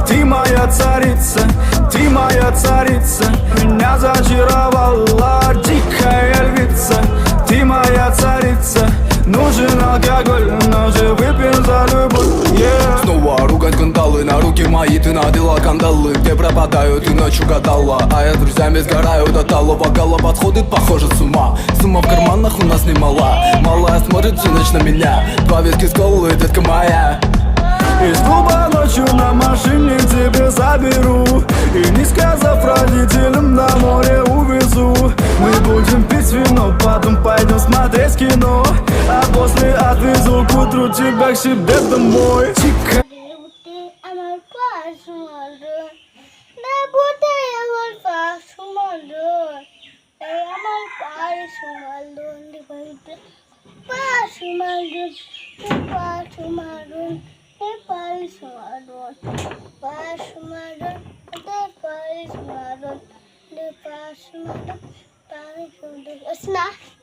Ты моя царица, меня зачаровала дикая львица. Ты моя царица, нужен алкоголь, но же выпьем за любовь, yeah. Снова ругать кандалы, на руки мои ты надела кандалы. Где пропадаю, ты ночью гадала, а я с друзьями сгораю до талого. Голова подходит, похоже, с ума. Сумма в карманах у нас немала. Малая смотрит всю ночь на меня. Два виски с колой, детка моя. Из клуба ночью на машине тебе заберу, и не сказав родителям, на море увезу. Мы будем пить вино, потом пойдем смотреть кино, а после отвезу к утру тебя к себе домой. Чика. It's not.